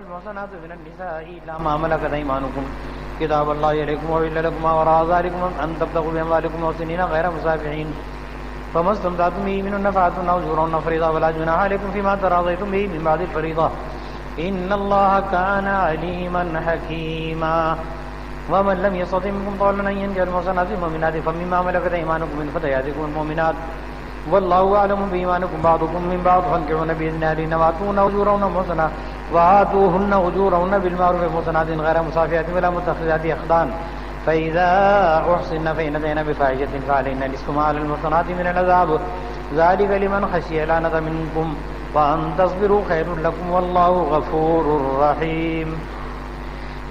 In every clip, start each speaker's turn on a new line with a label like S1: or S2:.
S1: المحصنات من النساء إلا ما ملكت أيمانكم كتاب الله إليكم وإلا لكم وراء ذلكم أن تبتغوا بأموالكم محسنين غير مسافحين فما استمتعتم به منهن فآتوهن أجورهن فريضة ولا جناح عليكم فيما تراضيتم به من بعد الفريضة إن الله كان عليما حكيما ومن لم يستطع منكم طولا أن ينكح المحصنات المؤمنات فمما ملكت أيمانكم من فتياتكم المؤمنات والله أعلم بإيمانكم بعضكم من بعض فانكحوهن بإذن أهلهن وآتوهن أجورهن بالمعروف محصنات غير مسافحات ولا متخذات أخدان فإذا أحصن فإن أتين بفاحشة فعليهن نصف ما على المحصنات من العذاب ذلك لمن خشي العنة منكم وأن تصبروا خير لكم والله غفور رحيم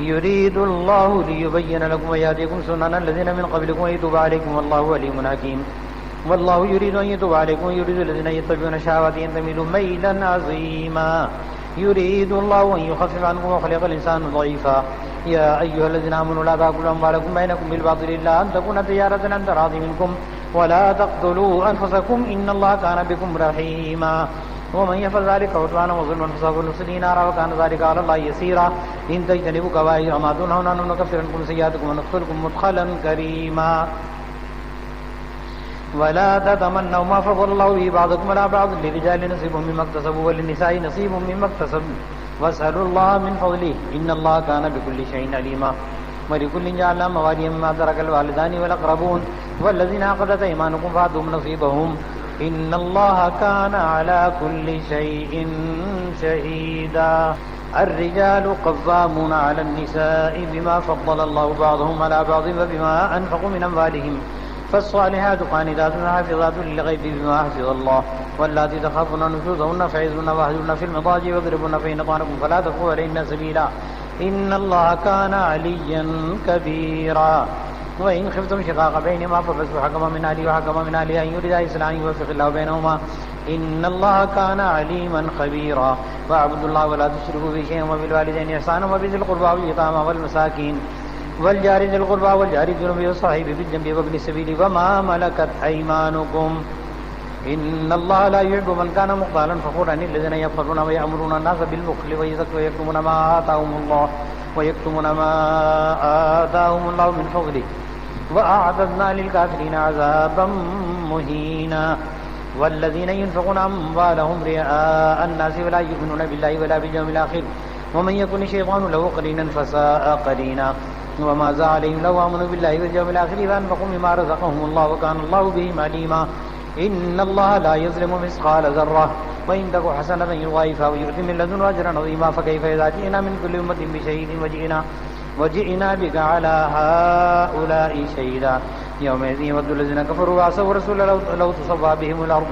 S1: يريد الله ليبين لكم ويهديكم سنن الذين من قبلكم ويتوب عليكم والله عليم حكيم والله يريد أن يتوب عليكم ويريد الذين يتبعون الشهوات أن تميلوا ميلا عظيما يريد الله أن يخفف عنكم وخلق الإنسان ضعيفا يا أيها الذين آمنوا لا تأكلوا أموالكم بينكم بالباطل إلا أن تكون تجارة عن تراض منكم ولا تقتلوا أنفسكم إن الله كان بكم رحيما ومن يفعل ذلك عدوانا وظلما فسوف نصليه نارا وكان ذلك على الله يسيرا إن تجتنبوا كبائر ما تنهون عنه نكفر عنكم سيئاتكم وندخلكم مدخلا كريما ولا تتمنوا ما فضل الله به بعضكم على بعض للرجال نصيب مما اكتسبوا وللنساء نصيب مما اكتسبوا واسألوا الله من فضله إن الله كان بكل شيء عليما ولكل جعلنا مواليا مما ترك الوالدان والأقربون والذين عقدت أيمانكم فآتوهم نصيبهم إن الله كان على كل شيء شهيدا الرجال قوامون على النساء بما فضل الله بعضهم على بعض وبما أنفقوا من أموالهم فالصالحات قانتات حافظات للغيب بما حفظ الله واللاتي تخافون نشوزهن فعظوهن واهجرن في المضاجع واضربوهن فإن أطعنكم فلا تبغوا عليهن سبيلا إن الله كان عليا كبيرا وإن خفتم شقاق بينهما فبعثوا حكما من أهله وحكما من أهلها أن يريدا إصلاحا يوفق الله بينهما إن الله كان عليما خبيرا واعبدوا الله ولا تشركوا به شيئا وبالوالدين إحسانا وبذي القربى واليتامى والمساكين والجار ذي القربى والجار الجنب والصاحب بالجنب وابن السبيل وما ملكت أيمانكم إن الله لا يحب من كان مختالا فخورا الذين يبخلون ويأمرون الناس بالبخل ويكتمون ما آتاهم الله من فضله وأعتدنا للكافرين عذابا مهينا والذين ينفقون أموالهم رئاء الناس ولا يؤمنون بالله ولا باليوم الآخر ومن يكن الشيطان له قرينا فساء قرينا وماذا عليهم لو آمنوا بالله واليوم الآخر فأنفقوا مما رزقهم الله وكان الله بهم عليما إن الله لا يظلم مثقال ذرة وإن تك حسنة يضاعفها ويؤتي من لدنه أجرا عظيما فكيف إذا جئنا من كل أمة بشهيد وجئنا بك على هؤلاء شهيدا يومئذ يود الذين كفروا وعصوا الرسول لو تصفى بهم الأرض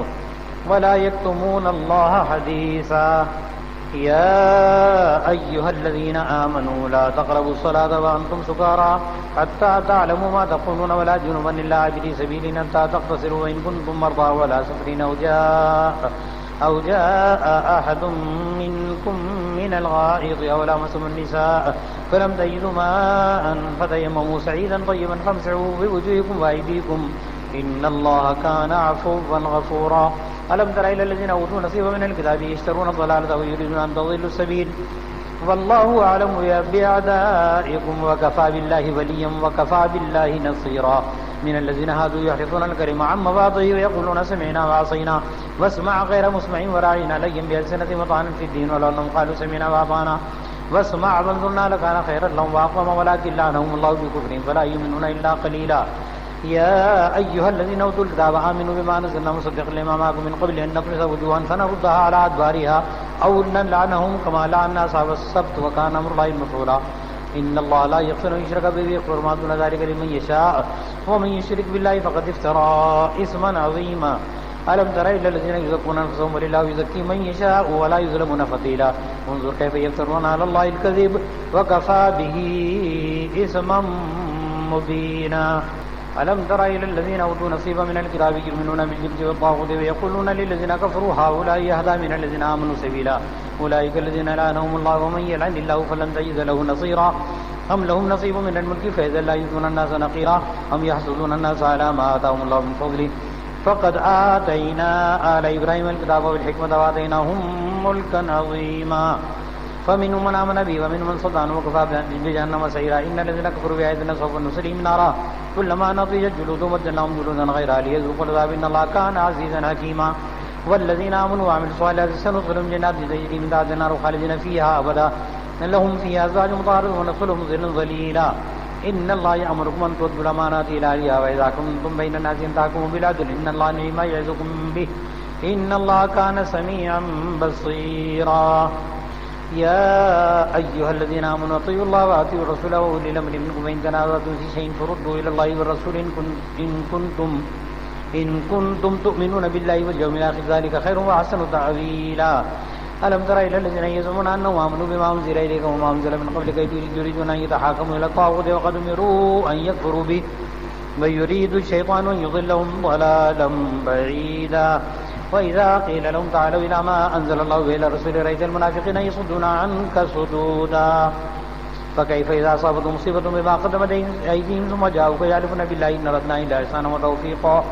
S1: ولا يكتمون الله حديثا يا أيها الذين آمنوا لا تقربوا الصلاة وأنتم سكارى حتى تعلموا ما تقولون ولا جنبا إلا عابري سبيل حتى تغتسلوا وإن كنتم مرضى ولا سفرين أو جاء أحد منكم من الغائط أو لامستم النساء فلم تجدوا ماء فتيمموا سعيدا طيبا فامسحوا بوجوهكم وأيديكم إن الله كان عفوا غفورا ألم تر إلى الذين أوتوا نصيبا من الكتاب يشترون الضلالة ويريدون أن تضلوا السبيل والله أعلم بأعدائكم وكفى بالله وليا وكفى بالله نصيرا من الذين هادوا يحرفون الكلم عن مواضعه ويقولون سمعنا وعصينا واسمع غير مسمع وراعينا ليا بألسنة وطعنا في الدين ولو أنهم قالوا سمعنا وأطعنا واسمع وانظرنا لكان خيرا لهم وأقوم ولكن لعنهم الله بكفرهم فلا يؤمنون إلا قليلا يا أيها الذين أوتوا الكتاب آمنوا بما نزلنا مصدقا لما معكم من قبل أن نطمس وجوها فنردها على أدبارها أو نلعنهم كما لعنا أصحاب السبت وكان أمر الله مفعولا إن الله لا يغفر أن يشرك به ويغفر ما دون ذلك لمن يشاء ومن يشرك بالله فقد افترى إثما عظيما ألم تر إلى الذين يزكون أنفسهم ولله يزكي من يشاء ولا يظلمون فتيلا انظر كيف يفترون على الله الكذب وكفى به إثما مبينا ألم تر إلى الذين أوتوا نصيبا من الكتاب يؤمنون بالجبت والطاغوت ويقولون للذين كفروا هؤلاء يهدى من الذين آمنوا سبيلا أولئك الذين لعنهم الله ومن يلعن الله فلن تجد له نصيرا أم لهم نصيب من الملك فإذا لا يؤتون الناس نقيرا أم يحسدون الناس على ما آتاهم الله من فضله فقد آتينا آل إبراهيم الكتاب والحكمة وآتيناهم ملكا عظيما فمنهم من آمن به ومنهم من صد عنه وكفى بجهنم سعيرا إن الذين كفروا بآياتنا سوف نصليهم نارا كلما نضجت جلودهم بدلناهم جلودا غيرها ليذوقوا العذاب إن الله كان عزيزا حكيما والذين آمنوا وعملوا الصالحات سندخلهم جنات تجري من تحتها الأنهار خالدين فيها أبدا لهم فيها أزواج مطهرة وندخلهم ظلا ظليلا إن الله يأمركم أن تؤدوا الأمانات إلى أهلها وإذا كنتم بين الناس أن تحكموا بالعدل إن الله نعم ما يعظكم به إن الله كان سميعا بصيرا يا أيها الذين آمنوا أطيعوا الله وأطيعوا الرسول وأولي الأمر منكم وإن تنازعتم في شيء فردوه إلى الله والرسول إن كنتم تؤمنون بالله واليوم الآخر ذلك خير وأحسن تأويلا ألم تر إلى الذين يزعمون أنهم آمنوا بما أنزل إليك وما أنزل من قبلك يريدون أن يتحاكموا إلى الطاغوت وقد أمروا أن يكفروا به ويريد الشيطان أن يضلهم ضلالا بعيدا وإذا قيل لهم تعالوا إلى ما أنزل الله إلى الرسول رأيت المنافقين يصدون عنك صدودا فكيف إذا أصابتهم مصيبة بما قدمت أيديهم ثم جاءوك يحلفون بالله إن أردنا إلا إحسانا وتوفيقا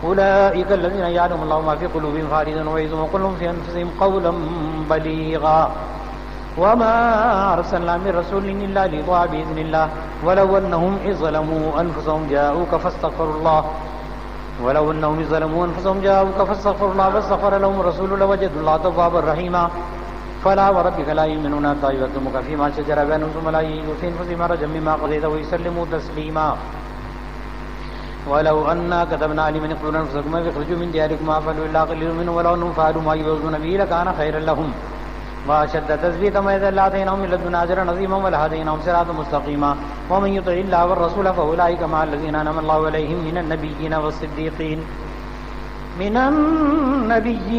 S1: أولئك الذين يعلم الله ما في قلوبهم فاردا ويعظهم وقل لهم في أنفسهم قولا بليغا وما أرسلنا من رسول إلا ليطاع بإذن الله ولو أنهم إذ ظلموا أنفسهم جاءوك فاستغفروا الله واستغفر لهم الرسول لوجدوا الله توابا رحيما فلا وربك لا يؤمنون حتى يحكموك فيما شجر بينهم ثم لا يجدوا في أنفسهم حرجا مما قضيت ويسلموا تسليما ولو أنا كتبنا عليهم أن يقتلوا أنفسكم فاخرجوا من دياركم ما فعلوا إلا قليل منهم ولو أنهم فعلوا ما يوعظون به لكان خيرا لهم وأشد تثبيتا وإذا لآتيناهم من لدنا أجرا عظيما ولهديناهم صراطا مستقيما ومن يطع الله والرسول فأولئك مع الذين أنعم الله عليهم من النبيين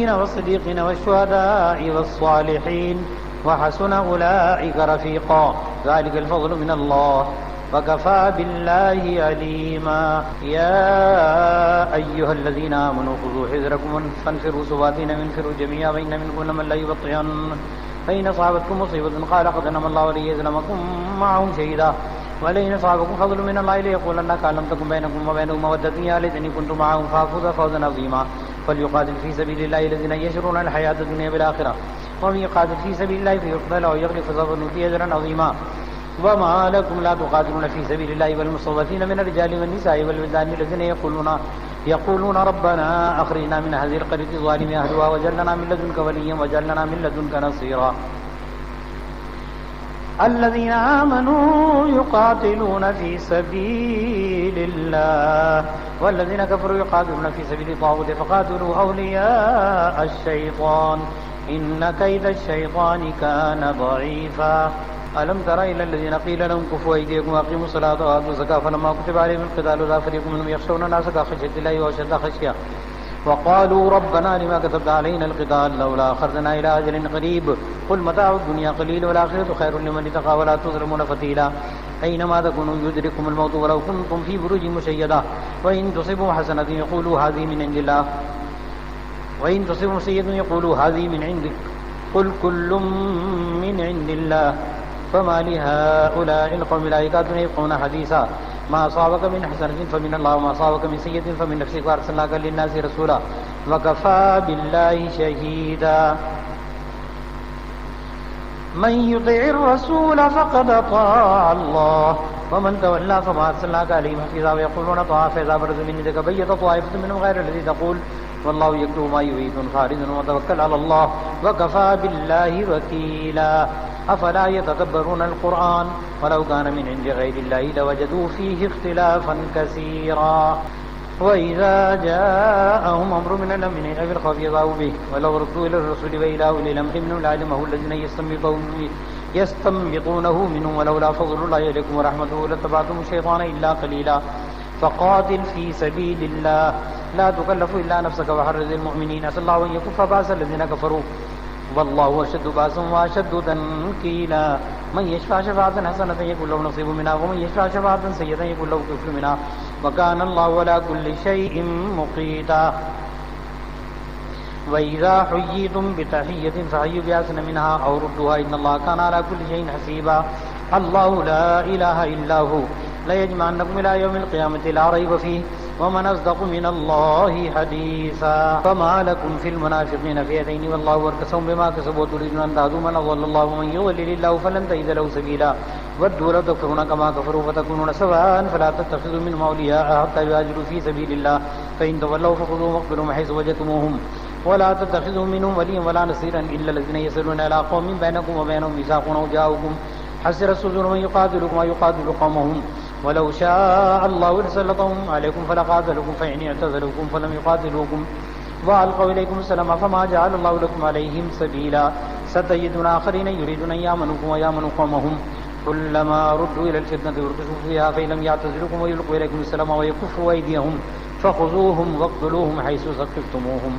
S1: والصديقين والشهداء والصالحين وحسن أولئك رفيقا ذلك الفضل من الله وكفى بالله عليما يا أيها الذين آمنوا خذوا حذركم فانفروا ثبات وانفروا جميعا وإن منكم لمن لا يبطئن فإن أصابتكم مصيبة قال قد أنعم الله علي إذ لم أكن معهم شهيدا ولئن أصابكم فضل من الله ليقولن كأن لم تكن بينكم وبينهم مودة يا ليتني كنت معهم فأفوز فوزا عظيما فليقاتل في سبيل الله الذين يشرون الحياة الدنيا بالآخرة ومن يقاتل في سبيل الله فيقتل أو يغلب فسوف نؤتيه أجرا عظيما وما لكم لا تقاتلون في سبيل الله والمستضعفين من الرجال والنساء والولدان الذين يقولون ربنا أخرجنا من هذه القرية الظالم أهلها واجعل لنا من لدنك وليا واجعل لنا من لدنك نصيرا الذين آمنوا يقاتلون في سبيل الله والذين كفروا يقاتلون في سبيل الطاغوت فقاتلوا أولياء الشيطان إن كيد الشيطان كان ضعيفا ألم تر إلى الذين قيل لهم كفوا أيديكم وأقيموا الصلاة وآتوا الزكاة فلما كتب عليهم القتال إذا فريق منهم يخشون الناس كخشية الله وأشد خشية وقالوا ربنا لما كتبت علينا القتال لولا أخرتنا إلى أجل قريب قل متاع الدنيا قليل والآخرة خير لمن اتقى ولا تظلمون فتيلا أينما تكونوا يدرككم الموت ولو كنتم في بروج مشيدة وإن تصبوا حسنة يقولوا هذه من عند الله وإن تصبوا سيئة يقولوا هذه من عندك قل كل من عند الله فما لهؤلاء القوم لا يكادون يفقهون حديثا ما أصابك من حسنة فمن الله وما أصابك من سيئة فمن نفسك وأرسلناك للناس رسولا وكفى بالله شهيدا من يطع الرسول فقد أطاع الله ومن تولى فما أرسلناك عليهم حفيظا ويقولون طاعة فإذا برزوا من يدك بيت طائفة منهم غير الذي تقول والله يكتب ما يريد خالدا وتوكل على الله وكفى بالله وكيلا أفلا يتدبرون القرآن ولو كان من عند غير الله لوجدوا فيه اختلافا كثيرا وإذا جاءهم أمر من الأمن أو الخوف يضاعوا به ولو ردوا إلى الرسول وإلى أولي الأمر منهم لعلمه الذين يستنبطونه منهم ولولا فضل الله عليكم ورحمته لاتبعتم الشيطان إلا قليلا فقاتل في سبيل الله لا تكلف إلا نفسك وحرز المؤمنين أسأل الله أن يكف بأس الذين كفروا والله أشد بأسا وأشد تنكيلا من يشفع شفاعة حسنة يكون له نصيب منها ومن يشفع شفاعة سيئة يكون له كفر منها وكان الله على كل شيء مقيتا وإذا حييتم بتحية فحيوا بأحسن منها أو ردوها إن الله كان على كل شيء حسيبا الله لا إله إلا هو ليجمعنكم إلى يوم القيامة لا ريب فيه ومن أصدق من الله حديثا. فما لكم في المنافقين فئتين والله أركسهم بما كسبوا وتريدون أن تهدوا من أضل الله ومن يضلل الله فلن تجد له سبيلا. ودوا لو تكفرون كما كفروا فتكونون سواء فلا تتخذوا منهم أولياء حتى يهاجروا في سبيل الله فإن تولوا فخذوهم واقتلوهم حيث وجدتموهم ولا تتخذوا منهم وليا ولا نصيرا إلا الذين يصلون إلى قوم بينكم وبينهم ميثاق أو جاءوكم حسرت صدور من يقاتلكم ويقاتل قومهم ولو شاء الله لسلطهم عليكم فلقاتلوكم فإن اعتزلوكم فلم يقاتلوكم وألقوا إليكم السلام فما جعل الله لكم عليهم سبيلا. ستجدون آخرين يريدون أن يأمنوكم ويأمنوا قومهم كلما ردوا إلى الفتنة يركسوا فيها فإن لم يعتزلوكم ويلقوا إليكم السلام ويكفوا أيديهم فخذوهم واقتلوهم حيث ثقفتموهم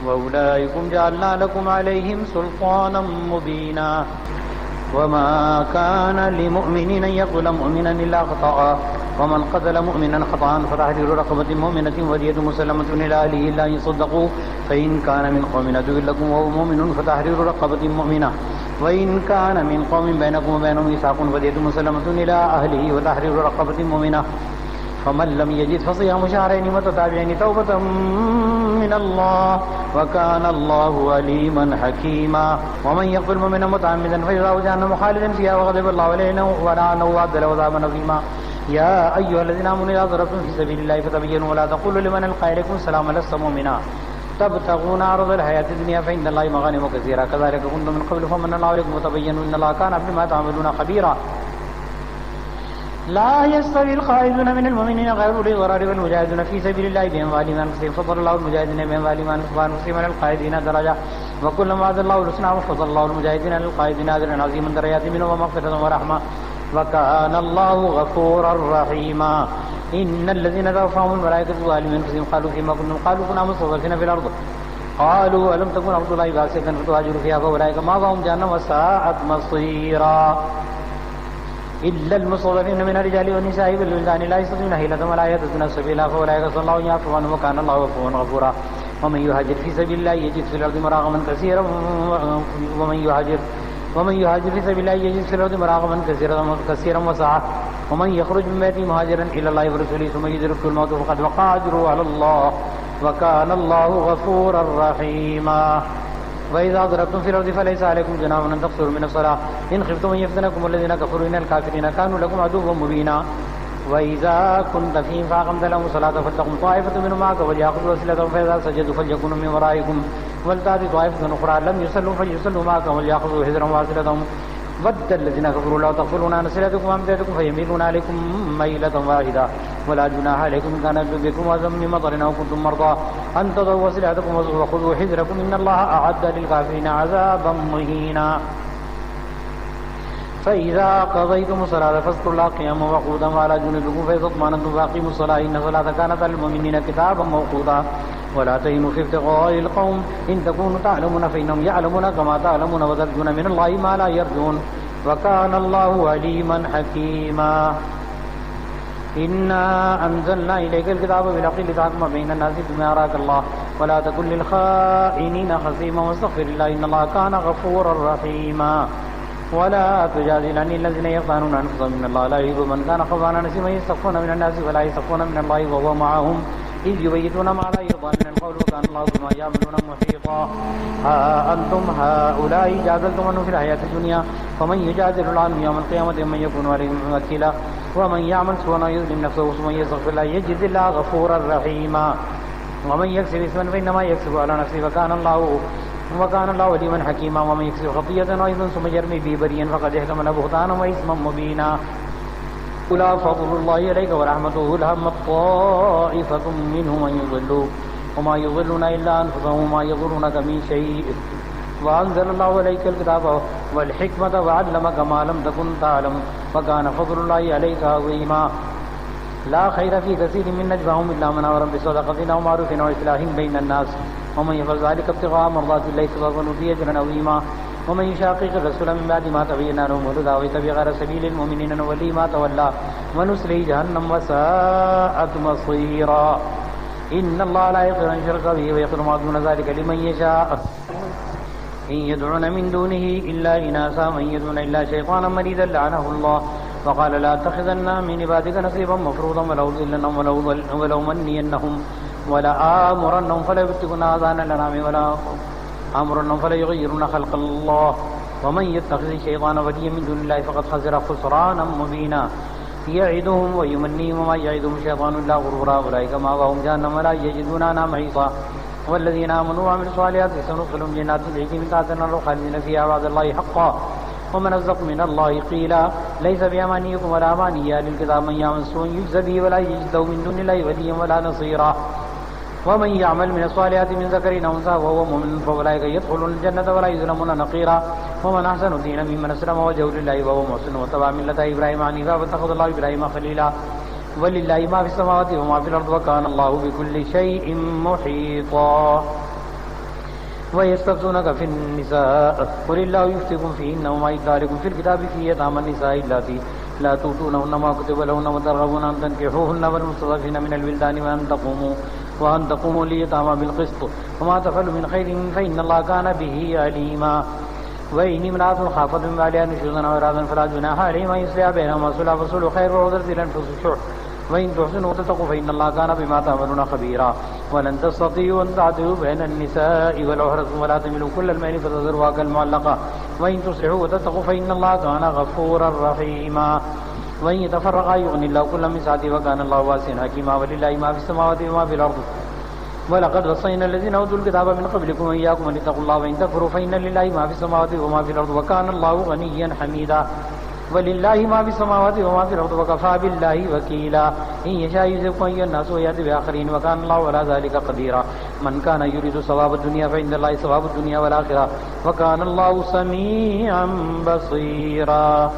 S1: وأولئكم جعلنا لكم عليهم سلطانا مبينا. وما كان لمؤمن أن يقتل مؤمنا إلا خطأ ومن قتل مؤمنا خطأ فتحرير رقبة مؤمنة ودية مسلمة إلى أهله إلا أن يصدقوا فإن كان من قوم عدو لكم وهو مؤمن فتحرير رقبة مؤمنة وإن كان من قوم بينكم وبينهم ميثاق ودية مسلمة إلى أهله وتحرير رقبة مؤمنة فمن لم يجد فصيام شهرين متتابعين توبة من الله وكان الله عليما حكيما. ومن يقتل مؤمنا متعمدا فجزاؤه جهنم خالدا فيها وغضب الله عليه ولعنه وأعد له عذابا عظيما. يا أيها الذين آمنوا إذا ضربتم في سبيل الله فتبينوا ولا تقولوا لمن ألقى إليكم السلام لست مؤمنا تبتغون عرض الحياة الدنيا فإن الله مغانم كثيرة كذلك كنتم من قبل فمن الله عليكم وتبينوا إن الله كان بما تعملون خبيرا. لا يستوي الخائضون من المؤمنين غير أولي الضرر والمجاهدون في سبيل الله بأموالهم وأنفسهم فضل الله المجاهدين بأموالهم وأنفسهم على القائدين درجة وكلما وعد الله الحسنى وفضل الله المجاهدين على القائدين أجرا عظيما درجات منه ومغفرة ورحمة وكان الله غفورا رحيما. إن الذين توفاهم الملائكة ظالمين أنفسهم قالوا فيما كنتم قالوا كنا مستضعفين في الأرض قالوا ألم تكن أرض الله واسعة فتهاجروا فيها فأولئك مأواهم جهنم وساءت مصيرا. إلا المستضعفين من الرجال والنساء والولدان لا يستطيعون حيلة ولا يهتدون سبيلا فأولئك صلى الله عليه وسلم وكان الله غفورا غفورا. ومن يهاجر في سبيل الله يجد في الأرض مراغما كثيرا ومن يهاجر في سبيل الله يجد في الأرض مراغما كثيرا وسعة ومن يخرج من بيته مهاجرا إلى الله ورسوله ثم يدركه الموت فقد وقع أجره على الله وكان الله غفورا رحيما. وإذا ضربتم في الأرض فليس عليكم جناح أن تقصروا من الصلاة إن خفتم أن يفتنكم الذين كفروا إن الكافرين كانوا لكم عدوا مبينا. وإذا كنت فيهم فأقمت لهم الصلاة فلتقم طائفة منهم معك وليأخذوا وسيلتهم فإذا سجدوا فليكونوا من ورائكم ولتأتي طائفة أخرى لم يصلوا فليصلوا معك وليأخذوا حذرهم وسيلتهم ود الذين كفروا لو تغفلون عن صلاتكم وأمدادكم فيميلون عليكم ميلة واحدة ولا جناح عليكم إن كان بكم أذى من مطر أو كنتم مرضى أن تضعوا وسيلتكم وخذوا حذركم إن الله أعد للكافرين عذابا مهينا. فإذا قضيتم الصلاة فاذكروا الله قياما وقعودا وعلى جنوبكم فإذا اطمأننتم فأقيموا الصلاة إن الصلاة كانت على المؤمنين كتابا موقوتا. ولا تهنوا في ابتغاء القوم إن تكونوا تعلمون فإنهم يعلمون كما تعلمون وترجون من الله ما لا يرجون وكان الله عليما حكيما. إنا أنزلنا إليك الكتاب بالحق لتحكم بين الناس بما أراك الله ولا تكن للخائنين خصيما واستغفر الله إن الله كان غفورا رحيما. ولا تجادل عن الذين يخدعون أنفسهم إن الله لا يحب من كان خوانا نسيما يستخفون من الناس ولا يستخفون من الله وهو معهم إذ يبيتون ما لا يرضى من القول وكان الله بما يعملون محيطا. ها أنتم هؤلاء جادلتم عنه في الحياة الدنيا فمن يجادل عنه يوم القيامة من يكون عليهم وكيلا ومن يعمل سوءا يظلم نفسه ثم يستغفر الله يجد الله غفورا رحيما. ومن يكسب إثما فإنما يكسب على نفسه وكان الله عليما حكيما. ومن يكسب خطيئة أيضا ثم يرمي به بريئا فقد احتمل بهتانا وإثما مبينا. لا فضل الله إليك ورحمته لهم طائفة منهم أن يضلوا وما يضلون إلا أنفسهم وما يضرونك من شيء. وأنزل الله عليك الكتاب والحكمة وعلمك ما لم تكن تعلم وكان فضل الله عليك عظيما. لا خير في كثير من نجواهم إلا من أمر بصدقة أو معروف أو إصلاح بين الناس ومن يفعل ذلك ابتغاء مرضات الله فسوف نؤتيه أجرا عظيما. ومن يشاقق الرسول من بعد ما تبين له الهدى ويتبع غير سبيل المؤمنين نوليه ما تولى ونصليه جهنم وساءت مصيرا. إن الله لا يغفر أن يشرك به ويغفر ما دون ذلك لمن يشاء. إن يدعون من دونه إلا إناثا من يدعون إلا شيطانا مريدا لعنه الله وقال لا اتخذن من عبادك نصيبا مفروضا ولأضلنهم ولأمنينهم ولآمرنهم فليبتكن آذان الأنعام ولآمرنهم فليغيرن خلق الله ومن يتخذ الشيطان وليا من دون الله فقد خسر خسرانا مبينا يعدهم ويمنيهم وما يعدهم الشيطان إلا غرورا أولئك مأواهم جهنم ولا يجدون عنها محيصا والذين آمنوا وعملوا الصالحات سندخلهم جنات تجري من تحتها الأنهار خالدين فيها وعد الله حقا ومن أصدق من الله قيلا ليس بأمانيكم ولا أماني أهل الكتاب من يعمل سوءا يجزى به ولا يجد له من دون الله وليا ولا نصيرا ومن يعمل من الصالحات من ذكر أو أنثى وهو مؤمن فأولئك يدخلون الجنة ولا يظلمون نقيرا ومن أحسن دينا ممن أسلم وجهه لله وهو محسن واتبع ملة إبراهيم حنيفا واتخذ الله إبراهيم خليلا ولله ما في السماوات وما في الأرض وكان الله بكل شيء محيطا ويستفتونك في النساء قل الله يفتيكم فيهن وما يداركم في الكتاب في يتامى النساء اللاتي لا تؤتونهن ما كتب لهن وترغبون أن تنكحوهن والمستضعفين من الولدان وأن تقوموا ليتامى بالقسط وما تفعلوا من خير فإن الله كان به عليما وإن امرأة خافت من بعلها نشوزا أو إعراضا فلا جناح عليهما أن يصلحا بينهما صلحا فالصلح خير وعذرت الأنفس الشح وإن تحسنوا وتتقوا فإن الله كان بما تعملون خبيرا ولن تستطيعوا أن تعدلوا بين النساء ولو حرصتم ولا تميلوا كل الميل فتذروها كالمعلقة وإن تصلحوا وتتقوا فإن الله كان غفورا رحيما وإن يتفرقا يغني الله كلا من سعته وكان الله واسعا حكيما ولله ما في السماوات وما في الأرض ولقد وصينا الذين أوتوا الكتاب من قبلكم وإياكم أن اتقوا الله وإن تكفروا فإن لله ما في السماوات وما في الأرض وكان الله غنيا حميدا ولله ما في السماوات وما في الأرض وكفى بالله وكيلا إن يشاء يذهبكم أيها الناس ويأتي بآخرين وكان الله على ذلك قديرا من كان يريد ثواب الدنيا فعند الله ثواب الدنيا والآخرة وكان الله سميعا بصيرا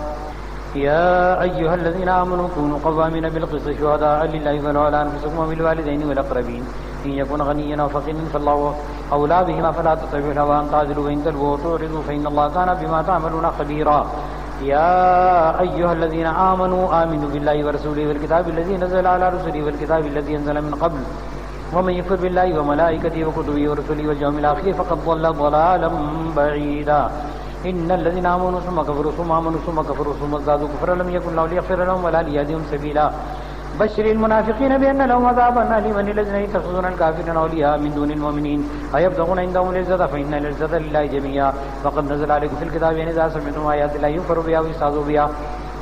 S1: يا أيها الذين آمنوا كونوا قوامين بالقسط شهداء لله ولو على أنفسكم وبالوالدين والأقربين إن يكن غنيا أو فقيرا فالله أولى بهما فلا تتبعوا الهوى أن تعدلوا وإن تلووا وتعرضوا فإن الله كان بما تعملون خبيرا يا أيها الذين آمنوا آمنوا بالله ورسوله والكتاب الذي نزل على رسله والكتاب الذي أنزل من قبل ومن يكفر بالله وملائكته وكتبه ورسله واليوم الآخر فقد ضل ضلالا بعيدا إن الذين آمنوا ثم كفروا ثم آمنوا ثم كفروا ثم ازدادوا كفرا لم يكن الله ليغفر لهم ولا ليهديهم سبيلا بشر المنافقين بأن لهم عذابا أليما الذين يتخذون الكافرين أولياء من دون المؤمنين أيبتغون عندهم العزة فإن العزة لله جميعا وقد نزل عليكم في الكتاب أن إذا سمعتم آيات الله يكفر بها ويستهزأ بها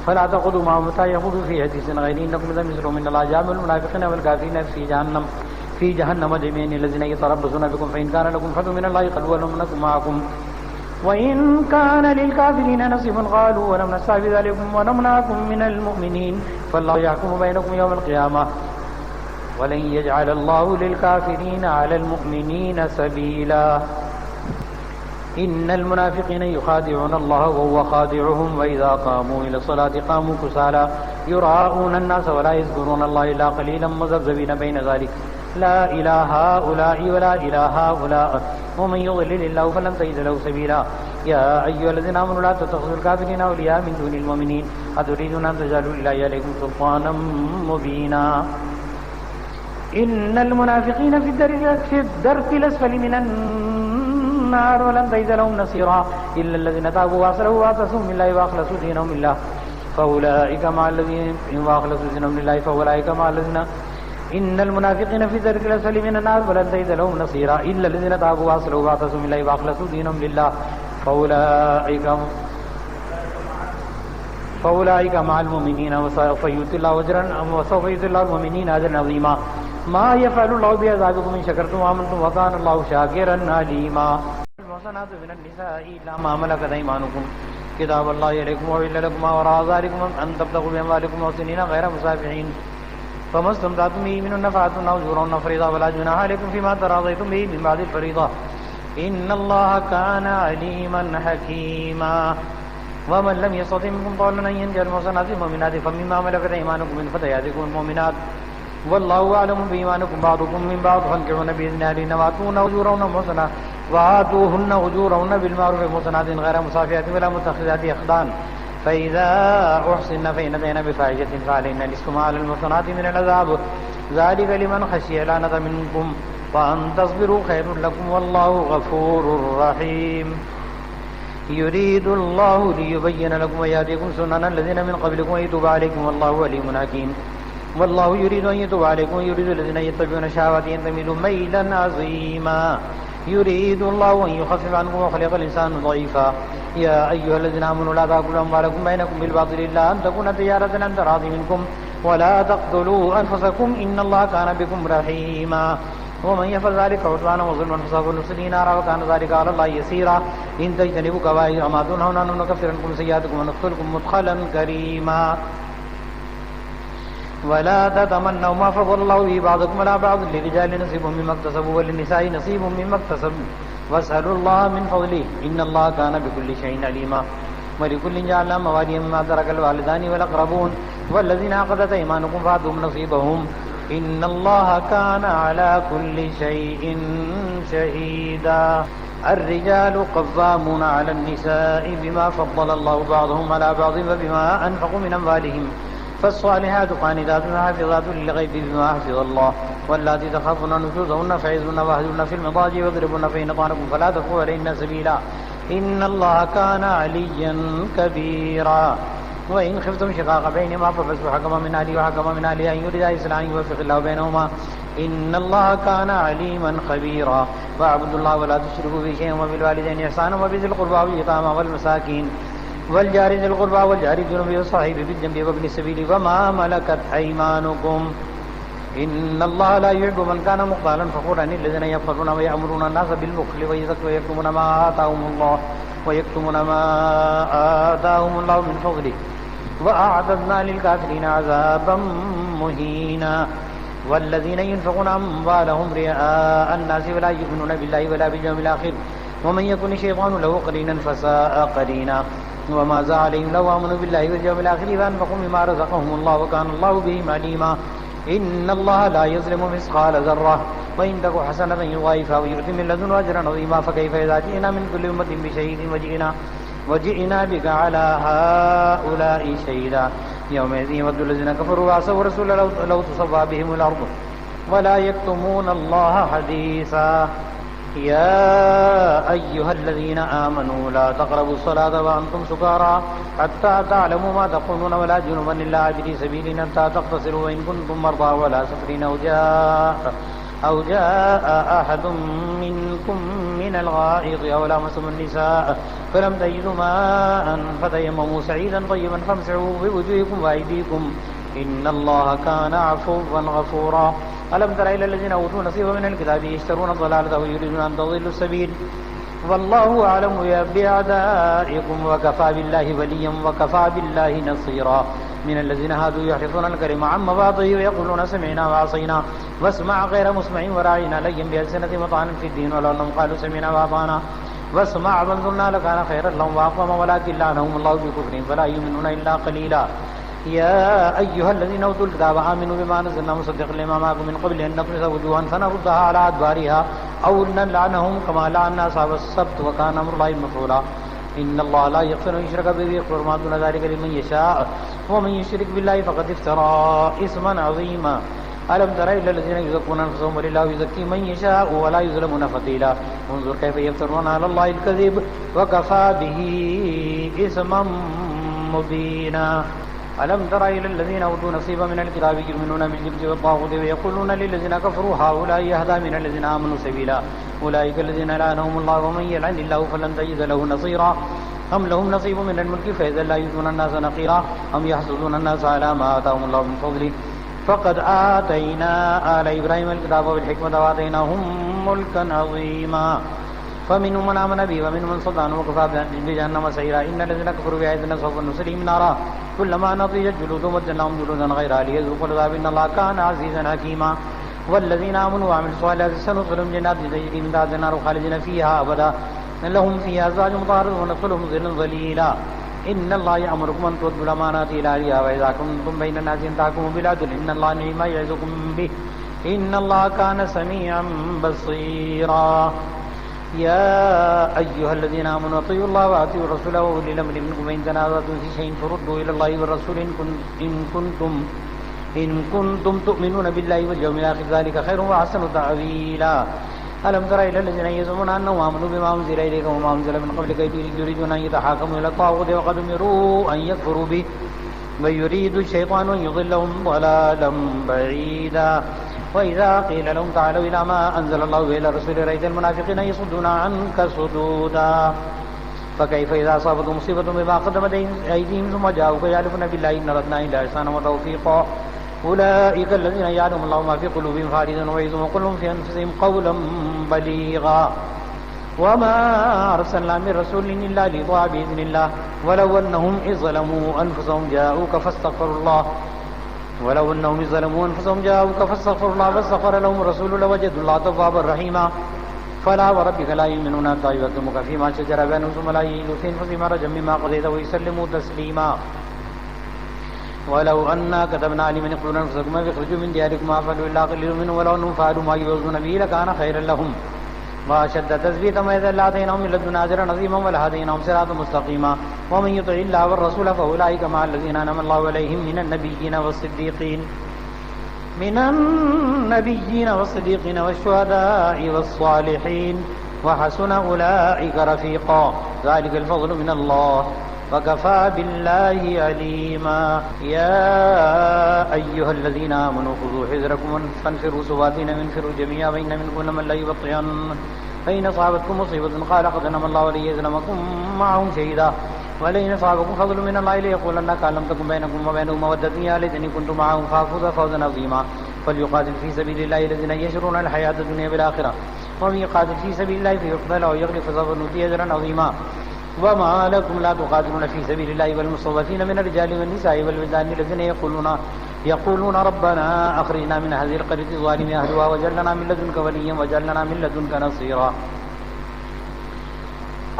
S1: فلا تقعدوا معهم حتى يخوضوا في حديث غيره إنكم إذا مثلهم إن الله جامع المنافقين والكافرين في جهنم جميعا الذين يتربصون بكم فإن كان لكم فتح من الله قالوا ولم نكن معكم وإن كان للكافرين نصيب قالوا ولم نستعبد عليكم ونمنعكم من المؤمنين فالله يحكم بينكم يوم القيامة ولن يجعل الله للكافرين على المؤمنين سبيلا إن المنافقين يخادعون الله وهو خادعهم وإذا قاموا إلى الصلاة قاموا كسالى يراءون الناس ولا يذكرون الله إلا قليلا مذبذبين بين ذلك لا إله هؤلاء ولا إله هؤلاء ومن يضلل الله فلن تجد له سبيلا يا أيها الذين آمنوا لا تتخذوا الكافرين أولياء من دون المؤمنين أتريدون أن تجعلوا إلهي عليكم سلطانا مبينا إن المنافقين في الدرك الأسفل من النار ولن تجد لهم نصيرا إلا الذين تابوا وأصلحوا واعتصموا بالله وأخلصوا دينهم لله فأولئك مع الذين وأخلصوا دينهم لله فأولئك مع الذين إن المنافقين في الدرك الأسفل من النار ولن تجد لهم نصيرا إلا الذين تابوا وأصلحوا واعتصموا بالله وأخلصوا دينهم لله فأولئك مع المؤمنين وسوف يؤتي الله المؤمنين أجرا عظيما ما يفعل الله بعذابكم إن شكرتم وآمنتم وكان الله شاكرا عليما المحصنات من النساء إلا ما ملكت أيمانكم كتاب الله عليكم وإلا لكم وراء ذلكم أن تبتغوا بأموالكم محسنين غير مسافحين فما استمتعتم به منهن فآتوهن أجورهن فريضة ولا جناح عليكم فيما تراضيتم به من بعد الفريضة إن الله كان عليما حكيما ومن لم يستطع منكم قولا أن ينكح المحصنات المؤمنات فمما ملكت أيمانكم من فتياتكم المؤمنات والله أعلم بإيمانكم بعضكم من بعض فانكحوهن بإذن أهلهن وآتوهن أجورهن بالمعروف محصنات غير مسافحات ولا متخذات أخدان فإذا أحسن فإن أتين بفاحشة فعليهن نصف ما على المحصنات من العذاب ذلك لمن خشي العنة منكم وأن تصبروا خير لكم والله غفور رحيم يريد الله ليبين لكم ويهديكم سنن الذين من قبلكم ويتوب عليكم والله عليم حكيم والله يريد أن يتوب عليكم ويريد الذين يتبعون الشهوات أن تميلوا ميلا عظيما يريد الله أن يخفف عنكم وخلق الإنسان ضعيفا يا أيها الذين آمنوا لا تأكلوا أموالكم بينكم بالباطل إلا أن تكون تجارة عن تراض منكم ولا تقتلوا أنفسكم إن الله كان بكم رحيما ومن يفعل ذلك عدوانا وظلما فسوف نصليه نارا وكان ذلك على الله يسيرا إن تجتنبوا كبائر ما تنهون عنه نكفر عنكم سيئاتكم وندخلكم مدخلا كريما ولا تتمنوا ما فضل الله به بعضكم على بعض للرجال نصيب مما اكتسبوا وللنساء نصيب مما اكتسبوا واسألوا الله من فضله إن الله كان بكل شيء عليما ولكل جعلنا مواليا مما ترك الوالدان والأقربون والذين عقدت أيمانكم فآتوهم نصيبهم إن الله كان على كل شيء شهيدا الرجال قوامون على النساء بما فضل الله بعضهم على بعض وبما أنفقوا من أموالهم فالصالحات قانتات حافظات للغيب بما حفظ الله واللاتي تخافون نشوزهن فعظوهن واهجرن في المضاجع واضربوهن فإن أطعنكم فلا تبغوا عليهن سبيلا إن الله كان عليا كبيرا وإن خفتم شقاق بينهما فبعثوا حكما من أهله وحكما من أهلها أن يريدا إصلاحا يوفق الله بينهما إن الله كان عليما خبيرا واعبدوا الله ولا تشركوا به شيئا وبالوالدين إحسانا وبذي القربى واليتامى والمساكين والجار ذي القربى والجار الجنب والصاحب بالجنب وابن السبيل وما ملكت أيمانكم إن الله لا يحب من كان مختالا فخورا الذين يبخلون ويأمرون الناس بالبخل ويكتمون ما آتاهم الله من فضله وأعتدنا للكافرين عذابا مهينا والذين ينفقون أموالهم رئاء الناس ولا يؤمنون بالله ولا باليوم الآخر ومن يكن الشيطان له قرينا فساء قرينا وماذا عليهم لو آمنوا بالله واليوم الآخر فأنفقوا مما رزقهم الله وكان الله بهم عليما إن الله لا يظلم مثقال ذرة وإن تك حسنة يضاعفها ويؤتي من لدنه أجرا عظيما فكيف إذا جئنا من كل أمة بشهيد وجئنا بك على هؤلاء شهيدا يومئذ يود الذين كفروا وعصوا الرسول لو تصفى بهم الأرض ولا يكتمون الله حديثا يا أيها الذين آمنوا لا تقربوا الصلاة وأنتم سكارى حتى تعلموا ما تقولون ولا جنبا إلا عابري سبيل حتى تغتسلوا وإن كنتم مرضى ولا سفرين أو جاء أحد منكم من الغائط أو لامستم النساء فلم تجدوا ماء فتيمموا سعيدا طيبا فامسحوا بوجوهكم وأيديكم إن الله كان عفوا غفورا ألم تر إلى الذين أوتوا نصيبا من الكتاب يشترون الضلالة ويريدون أن تضلوا السبيل والله أعلم بأعدائكم وكفى بالله وليا وكفى بالله نصيرا من الذين هادوا يحرفون الكلم عن مواضعه ويقولون سمعنا وعصينا واسمع غير مسمع وراعينا ليا بألسنة وطعنا في الدين ولو أنهم قالوا سمعنا وأطعنا واسمع وانظرنا لكان خيرا لهم وأقوم ولكن لعنهم الله بكفرهم فلا يؤمنون إلا قليلا يا أيها الذين أوتوا الكتاب آمنوا بما نزلنا مصدقا لما معكم من قبل أن نطمس وجوها فنردها على أدبارها أو نلعنهم كما لعنا أصحاب السبت وكان أمر الله مفعولا إن الله لا يغفر أن يشرك به ويغفر ما دون ذلك لمن يشاء ومن يشرك بالله فقد افترى إثما عظيما ألم تر إلى الذين يزكون أنفسهم ولله يزكي من يشاء ولا يظلمون فتيلا انظر كيف يفترون على الله الكذب وكفى به إثما مبينا ألم تر إلى الذين أوتوا نصيبا من الكتاب يؤمنون بالجبت والطاغوت ويقولون للذين كفروا هؤلاء يهدى من الذين آمنوا سبيلا أولئك الذين لعنهم الله ومن يلعن الله فلن تجد له نصيرا أم لهم نصيب من الملك فإذا لا يؤتون الناس نقيرا أم يحسدون الناس على ما آتاهم الله من فضله فقد آتينا آل إبراهيم الكتاب والحكمة وآتيناهم ملكا عظيما فمنهم من آمن به ومنهم من صد عنه وكفى بجهنم سعيرا إن الذين كفروا بآياتنا سوف نصليهم نارا كلما نضجت جلودهم بدلناهم جلودا غيرها ليذوقوا العذاب إن الله كان عزيزا حكيما والذين آمنوا وعملوا الصالحات سندخلهم جنات تجري من تحتها النار خالدين فيها أبدا لهم فيها أزواج مطهرة وندخلهم ظلا ظليلا إن الله يأمركم أن تؤدوا الأمانات إلى أهلها وإذا كنتم بين الناس أن تحكموا بالعدل إن الله نعم ما يعظكم به إن الله كان سميعا بصيرا يا أيها الذين آمنوا أطيعوا الله وأطيعوا الرسول وأولي الأمر منكم وإن تنازعتم في شيء فردوا إلى الله والرسول إن كنتم تؤمنون بالله واليوم الآخر ذلك خير وأحسن تأويلا ألم تر إلى الذين يزعمون أنهم آمنوا بما أنزل إليك وما أنزل من قبلك يريدون أن يتحاكموا إلى الطاغوت وقد أمروا أن يكفروا به ويريد الشيطان أن يضلهم ضلالا بعيدا وإذا قيل لهم تعالوا إلى ما أنزل الله إلى الرسول رأيت المنافقين يصدون عنك صدودا فكيف إذا أصابتهم مصيبة بما قدمت أيديهم ثم جاءوك يحلفون بالله إن أردنا إلا إحسانا وتوفيقا أولئك الذين يعلم الله ما في قلوبهم فاردا ويعظهم وقلهم في أنفسهم قولا بليغا وما أرسلنا من رسول إلا ليطاع بإذن الله ولو أنهم إذ ظلموا أنفسهم جاءوك فاستغفروا الله واستغفر لهم الرسول لوجدوا الله توابا رحيما فلا وربك لا يؤمنون حتى يحكموك فيما شجر بينهم ثم لا يجدوا في أنفسهم حرجا مما قضيت ويسلموا تسليما ولو أنا كتبنا لمن يقتلون أنفسكم فاخرجوا من دياركم ما فعلوا إلا قليل منهم ولو أنهم فعلوا ما يوعظون به لكان خيرا لهم وأشد تثبيتا وإذا لآتيناهم من لدنا أجرا عظيما ولهديناهم صراطا مستقيما ومن يطع الله والرسول فأولئك مع الذين أنعم الله عليهم من النبيين والصديقين والشهداء والصالحين وحسن أولئك رفيقا ذلك الفضل من الله وكفى بالله عليما يا أيها الذين آمنوا خذوا حذركم فانفروا ثبات وانفروا جميعا فإن منكم من لا يبطئن فإن أصابتكم مصيبة قال قد أنعم الله علي إذ لم أكن معهم شهيدا ولئن أصابكم فضل من الله ليقولن كأن لم تكن بينكم وبينه مودة يا ليتني كنت معهم فأفوز فوزا عظيما فليقاتل في سبيل الله الذين يشرون الحياة الدنيا بالآخرة ومن يقاتل في سبيل الله فيقتل أو يغلب فسوف نؤتيه أجرا عظيما وما لكم لا تقاتلون في سبيل الله والمستضعفين من الرجال والنساء والولدان الذين يقولون ربنا أخرجنا من هذه القرية الظالم أهلها واجعل لنا من لدنك وليا واجعل لنا من لدنك نصيرا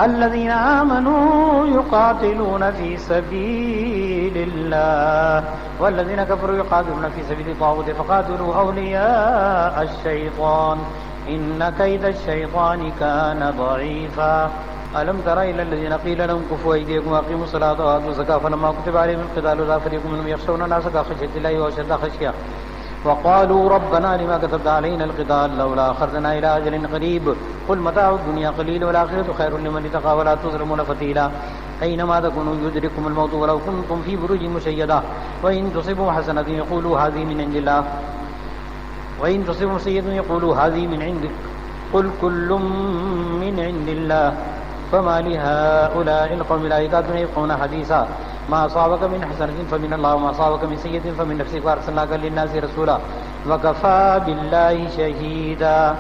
S1: الذين آمنوا يقاتلون في سبيل الله والذين كفروا يقاتلون في سبيل الطاغوت فقاتلوا أولياء الشيطان إن كيد الشيطان كان ضعيفا ألم تر إلى الذين قيل لهم كفوا أيديكم وأقيموا الصلاة وآتوا الزكاة فلما كتب عليهم القتال إذا فريق منهم يخشون الناس كخشية الله وأشد خشية وقالوا ربنا لما كتبت علينا القتال لولا أخرتنا إلى أجل قريب قل متاع الدنيا قليل والآخرة خير لمن اتقى ولا تظلمون فتيلا أينما تكونوا يدرككم الموت ولو كنتم في بروج مشيدة وإن تصبوا حسنة يقولوا هذه من عند الله وإن تصبوا سيئة يقولوا هذه من عندك قل كل من عند الله فما لهؤلاء القوم لا يكادون يفقهون حديثا ما أصابك من حسنة فمن الله وما أصابك من سيئة فمن نفسك وأرسلناك للناس رسولا وكفى بالله شهيدا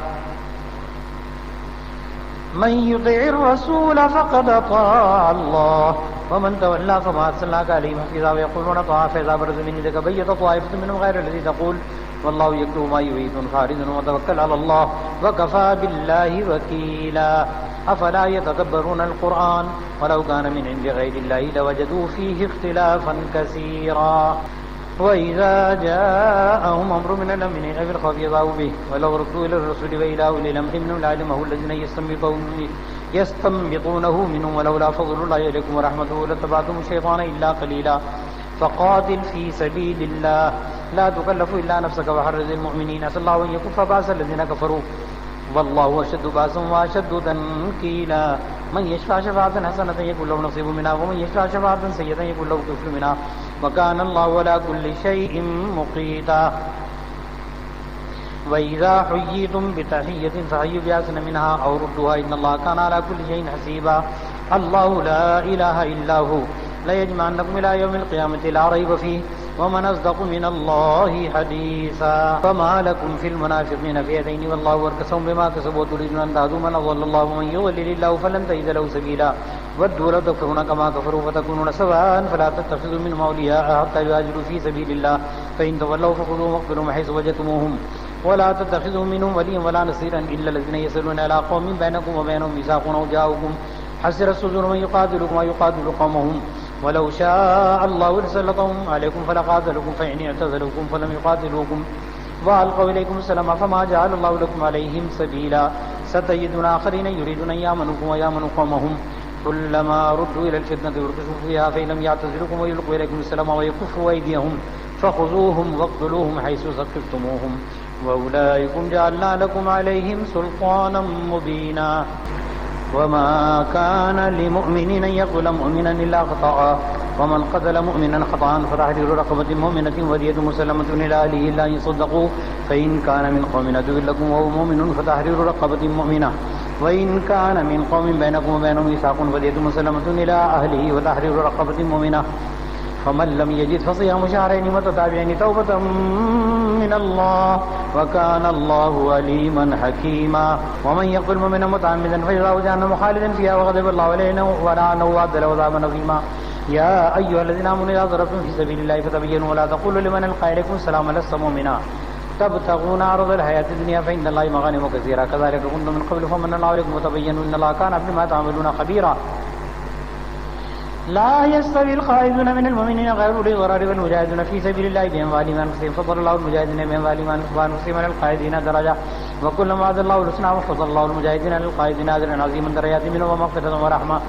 S1: من يطع الرسول فقد أطاع الله ومن تولى فما أرسلناك عليهم حفيظا ويقولون طاعة فإذا برزوا من يدك بيت طائفة منهم غير الذي تقول والله يكتب ما يريدون خالدا وتوكل على الله وكفى بالله وكيلا أفلا يتدبرون القرآن ولو كان من عند غير الله لوجدوا فيه اختلافا كثيرا وإذا جاءهم أمر من الأمن أو الخوف يضاعوا به ولو ردوا إلى الرسول وإلى أولي الأمر منهم لعلمه الذين يستنبطونه منهم ولولا فضل الله عليكم ورحمته لاتبعتم الشيطان إلا قليلا فقاتل في سبيل الله لا تكلف إلا نفسك وحرز المؤمنين أسأل الله أن يكف بأس الذين كفروا والله أشد بأسا وأشد تنكيلا من يشفع شفاعة حسنة يكون له نصيب منها ومن يشفع شفاعة سيئة يكون له كفل منها وكان الله على كل شيء مقيتا وإذا حييتم بتحية فحيوا بأحسن منها أو ردوها إن الله كان على كل شيء حسيبا الله لا إله إلا هو لا يجمعنكم إلى يوم القيامة لا ريب فيه ومن أصدق من الله حديثا فما لكم في المنافقين فئتين والله أركسهم بما كسبوا وتريدون أن تهدوا من أضل الله ومن يضلل الله فلن تجد له سبيلا ودوا لو تكفرون كما كفروا فتكونون سواء فلا تتخذوا منهم أولياء حتى يهاجروا في سبيل الله فإن تولوا فخذوهم واقتلوهم حيث وجدتموهم ولا تتخذوا منهم وليا ولا نصيرا إلا الذين يصلون إلى قوم بينكم وبينهم ميثاق أو جاءوكم حسرت صدور من يقاتلكم ويقاتل قومهم ولو شاء الله لسلطهم عليكم فلقاتلوكم فإن اعتزلوكم فلم يقاتلوكم وألقوا إليكم السلام فما جعل الله لكم عليهم سبيلا ستجدون آخرين يريدون أن يأمنوكم ويأمنوا قومهم كلما ردوا إلى الفتنة يركسوا فيها فإن لم يعتزلوكم ويلقوا إليكم السلام ويكفوا أيديهم فخذوهم واقتلوهم حيث ثقفتموهم وأولئكم جعلنا لكم عليهم سلطانا مبينا وما كان لمؤمن أن يقتل مؤمنا إلا خطأ ومن قتل مؤمنا خطأ فتحرير رقبة مؤمنة ودية مسلمة إلى أهله إلا أن يصدقوا فإن كان من قوم عدو لكم وهو مؤمن فتحرير رقبة مؤمنة وإن كان من قوم بينكم وبينهم ميثاق فدية مسلمة إلى أهله وتحرير رقبة مؤمنة فمن لم يجد فصيام شهرين متتابعين توبة من الله وكان الله عليما حكيما ومن يقتل مؤمنا متعمدا فجزاؤه جهنم خالدا فيها وغضب الله عليه ولعنه وأعد له عذابا عظيما يا أيها الذين آمنوا إذا ضربتم في سبيل الله فتبينوا ولا تقولوا لمن ألقى إليكم السلام لست مؤمنا تبتغون عرض الحياة الدنيا فإن الله مغانم كثيرا كذلك كنتم من قبل فمن الله عليكم وتبينوا إن الله كان بما تعملون خبيرا لا يستوي الخائضون من المؤمنين غير أولي الضرر والمجاهدون في سبيل الله بأموالهم وأنفسهم فضل الله المجاهدين بأموالهم وأنفسهم على القائدين درجة وكلما وعد الله الحسنى وفضل الله المجاهدين على القائدين أجرا عظيما درجات منه ومغفرة ورحمة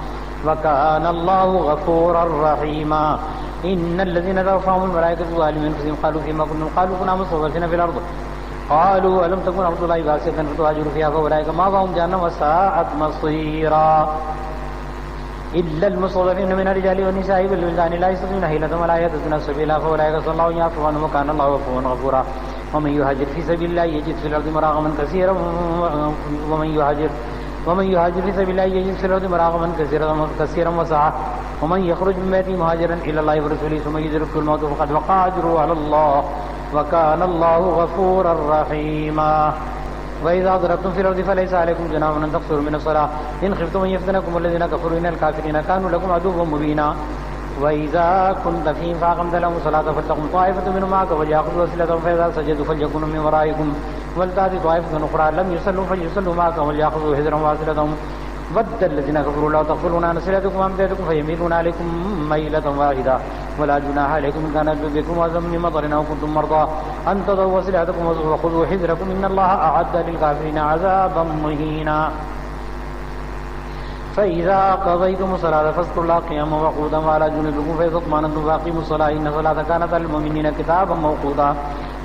S1: وكان الله غفورا رحيما إن الذين توفاهم الملائكة ظالمين أنفسهم قالوا فيما كنتم قالوا كنا مستضعفين في الأرض قالوا ألم تكن أرض الله واسعة فتهاجروا فيها فأولئك مأواهم جهنم وساءت مصيرا إلا المستضعفين من الرجال والنساء والولدان لا يستطيعون حيلة ولا يهتدون سبيلا فأولئك صلى الله يعفو عنهم وكان الله غفورا غفورا ومن يهاجر في سبيل الله يجد في الأرض مراغما كثيرا ومن يهاجر في سبيل الله يجد في الأرض مراغما كثيرا وسعة ومن يخرج من بيته مهاجرا إلى الله ورسوله ثم يدركه الموت فقد وقع أجره على الله وكان الله غفورا رحيما وإذا ضربتم في الأرض فليس عليكم جناح أن تقصروا من الصلاة إن خفتم أن يفتنكم الذين كفروا إن الكافرين كانوا لكم عدوا مبينا وإذا كنت فيهم فأقمت لهم الصلاة فلتقم طائفة منهم معك وليأخذوا وسيلتهم فإذا سجدوا فليكونوا من ورائكم ولتأتي طائفة أخرى لم يصلوا فليصلوا معك وليأخذوا حذرهم وسيلتهم ود الذين كفروا لو تغفلون عن صلاتكم وأمدادكم فيميلون عليكم ميلة واحدة ولا جناح عليكم إن كان بكم أذى من مطر أو كنتم مرضى أن تضعوا وسيلتكم وخذوا حذركم إن الله أعد للكافرين عذابا مهينا فإذا قضيتم الصلاة فاذكروا الله قياما وقعودا وعلى جنوبكم فإذا اطمأننتم فأقيموا الصلاة إن الصلاة كانت على المؤمنين كتابا موقوتا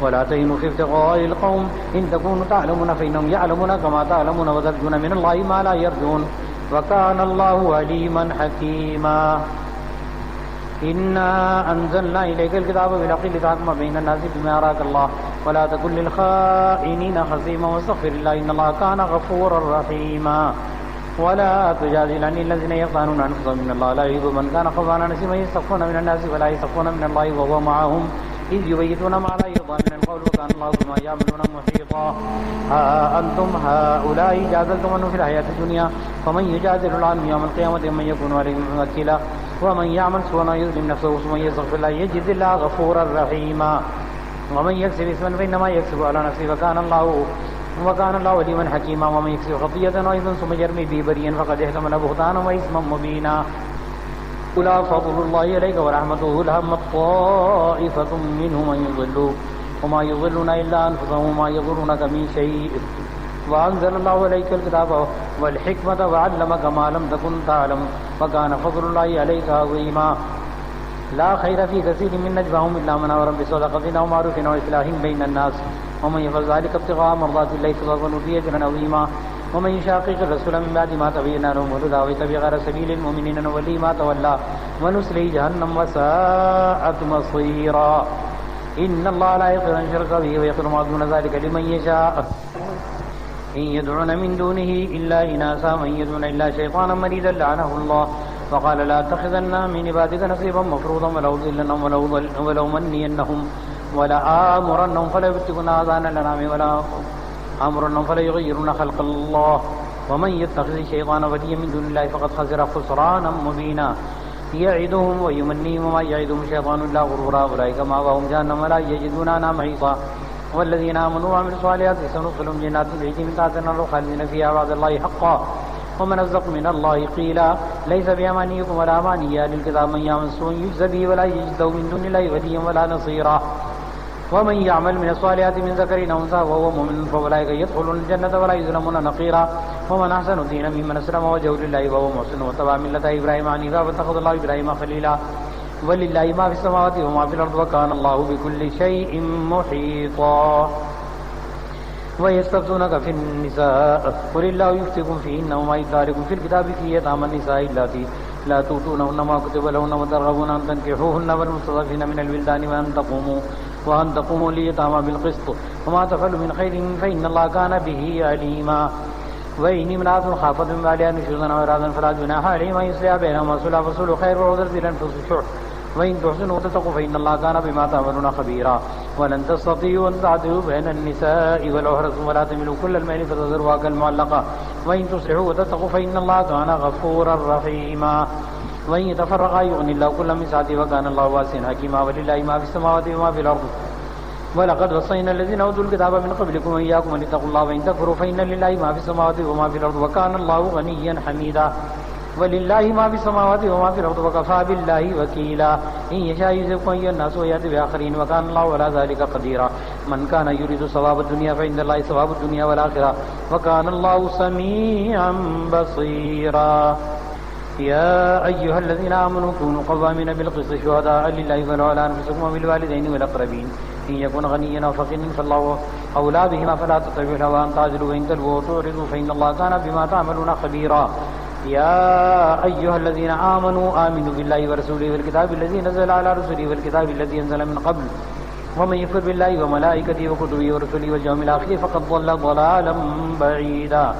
S1: ولا تهنوا في ابتغاء القوم إن تكونوا تعلمون فإنهم يعلمون كما تعلمون وترجون من الله ما لا يرجون وكان الله عليما حكيما إنا أنزلنا إليك الكتاب بالحق لتحكم بين الناس بما أراك الله ولا تكن للخائنين خصيما واستغفر الله إن الله كان غفورا رحيما ولا تجادل عن الذين يخدعون أنفسهم إن الله لا يحب من كان خوانا نسيما يستخفون من الناس ولا يستخفون من الله وهو معهم إذ يبيتون ما لا يرضى من القول وكان الله بما يعملون محيطا ها أنتم هؤلاء جادلتم عنه في الحياة الدنيا فمن يجادل عنه يوم القيامة من يكون عليهم وكيلا ومن يعمل سوءا يظلم نفسه ثم يستغفر الله يجد الله غفورا رحيما ومن يكسب إثما فإنما يكسب على نفسه وكان الله عليما حكيما ومن يكسب خطيئة أيضا ثم يرمي به بريئا فقد احتمل بهتانا وإثما مبينا لا فضل الله عليك ورحمته لهمت طائفة منهم أن يضلوا وما يضلون إلا أنفسهم وما يضرونك من شيء وأنزل الله عليك الكتاب والحكمة وعلمك ما لم تكن تعلم وكان فضل الله عليك عظيما لا خير في كثير من نجواهم إلا من أمر بصدقة أو معروف أو إصلاح بين الناس ومن يفعل ذلك ابتغاء مرضات الله فسوف نؤتيه أجرا عظيما ومن يشاقق الرسول من بعد ما تبين له الهدى ويتبع غير سبيل المؤمنين نوليه ما تولى ونصليه جهنم وساءت مصيرا إن الله لا يغفر أن يشرك به ويغفر ما دون ذلك لمن يشاء إن يدعون من دونه إلا إناثا من يدعون إلا شيطانا مريدا لعنه الله وقال لا اتخذن من عبادك نصيبا مفروضا ولو ضلنهم ولو منينهم ولا آمرنهم فلا يبتغون آذان الأنعام ولا آمرنهم فلا يغيرون خلق الله ومن يتخذ الشيطان وليا من دون الله فقد خسر خسرانا مبينا يعدهم ويمنيهم وما يعدهم الشيطان إلا غرورا أولئك مأواهم جهنم ولا يجدون عنها محيصا والذين آمنوا وعملوا الصالحات سندخلهم جنات تجري من تحتها الأنهار خالدين فيها وعد الله حقا ومن أصدق من الله قيلا ليس بأمانيكم ولا أماني أهل الكتاب من يعمل سوءا يجزى به ولا يجد له من دون الله وليا ولا نصيرا ومن يعمل من الصالحات من ذكر أو أنثى وهو مؤمن فأولئك يدخلون الجنة ولا يظلمون نقيرا ومن أحسن دينا ممن أسلم وجهه لله وهو محسن واتبع ملة إبراهيم حنيفا واتخذ الله إبراهيم خليلا ولله ما في السماوات وما في الأرض وكان الله بكل شيء محيطا ويستفتونك في النساء قل الله يفتيكم فيهن وما يداركم في الكتاب في يتامى النساء اللاتي لا تؤتونهن ما كتب لهن وترغبون أن تنكحوهن والمستضعفين من الولدان وأن تقوموا ليتامى بالقسط وما تفعلوا من خير فإن الله كان به عليما. وإن امرأة خافت من بعلها نشوزا أو إعراضا فلا جناح عليهما أن يصلحا بينهما صلحا فصلح خير وعذرت لأنفسكم الشح وإن تحسنوا وتتقوا فإن الله كان بما تعملون خبيرا. ولن تستطيعوا أن تعدلوا بين النساء ولو حرصتم ولا تميلوا كل الميل فتذروها كالمعلقة وإن تصلحوا وتتقوا فإن الله كان غفورا رحيما. وإن يتفرقا يغني الله كلا من سعته وكان الله واسعا حكيما. ولله ما في السماوات وما في الأرض ولقد وصينا الذين أوتوا الكتاب من قبلكم وإياكم أن اتقوا الله وإن تكفروا فإن لله ما في السماوات وما في الأرض وكان الله غنيا حميدا. ولله ما في السماوات وما في الأرض وكفى بالله وكيلا. إن يشاء يذهبكم أيها الناس ويأتي بآخرين وكان الله على ذلك قديرا. من كان يريد ثواب الدنيا فعند الله ثواب الدنيا والآخرة وكان الله سميعا بصيرا. يا أيها الذين آمنوا كونوا قوامين بالقسط شهداء لله ولو على أنفسكم وبالوالدين والأقربين إن يكن غنيا أو فقيرا فالله أولى بهما فلا تتبعوا الهوى أن تعدلوا وإن تلووا وتعرضوا فإن الله كان بما تعملون خبيرا. يا أيها الذين آمنوا آمنوا بالله ورسوله والكتاب الذي نزل على رسوله والكتاب الذي أنزل من قبل ومن يكفر بالله وملائكته وكتبه ورسله واليوم الآخر فقد ضل ضلالا بعيدا.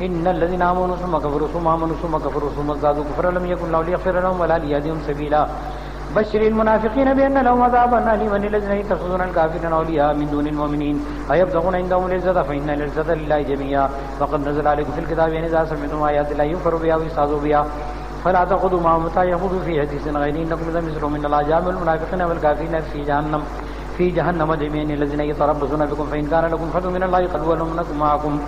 S1: إن الذين آمنوا ثم كفروا ثم آمنوا ثم كفروا ثم ازدادوا كفرا لم يكن الله ليغفر لهم ولا ليهديهم سبيلا. بشر المنافقين بأن لهم عذابا أليما الذين يتخذون الكافرين أولياء من دون المؤمنين أيبتغون عندهم العزة فإن العزة لله جميعا. وقد نزل عليكم في الكتاب أن إذا سمعتم آيات الله يكفر بها ويستهزأ بها فلا تقعدوا معهم حتى يخوضوا في حديث غيره إنكم إذا مثلهم إن الله جامع المنافقين والكافرين في جهنم جميعا الذين يتربصون بكم فإن كان لكم فتح من الله قالوا ولم نكن معكم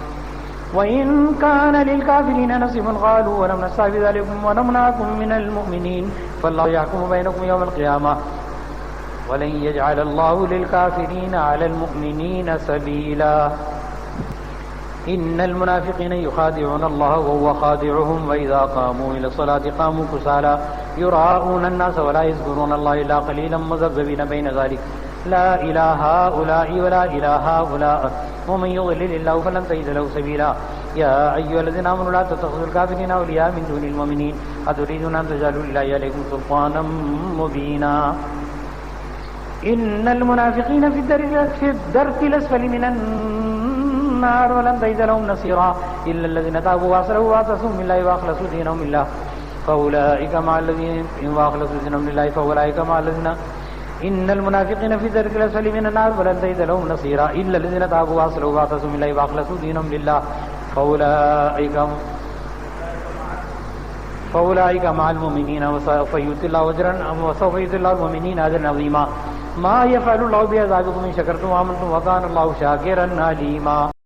S1: وإن كان للكافرين نصيب قالوا ولم نستعبد ذلكم ونمنعكم من المؤمنين فالله يحكم بينكم يوم القيامة ولن يجعل الله للكافرين على المؤمنين سبيلا. إن المنافقين يخادعون الله وهو خادعهم وإذا قاموا إلى الصلاة قاموا كسالى يراءون الناس ولا يذكرون الله إلا قليلا مذبذبين بين ذلك لا إله هؤلاء ولا إله هؤلاء ومن يضلل الله فلن تجد له سبيلا. يا أيها الذين آمنوا لا تتخذوا الكافرين أولياء من دون المؤمنين أتريدون أن تجعلوا لله عليكم سلطانا مبينا. إن المنافقين في الدرك الأسفل من النار ولن تجد لهم نصيرا إلا الذين تابوا وأصلحوا واعتصموا بالله وأخلصوا دينهم لله فأولئك مع الذين وأخلصوا دينهم لله فأولئك مع الذين إن المنافقين في الدرك الأسفل من النار ولن تجد لهم نصيرا إلا الذين تابوا وأصلحوا واعتصموا بالله وأخلصوا دينهم لله فأولئك مع المؤمنين وسوف يؤتي الله المؤمنين أجرا عظيما. ما يفعل الله بعذابكم إن شكرتم وآمنتم وكان الله شاكرا عليما.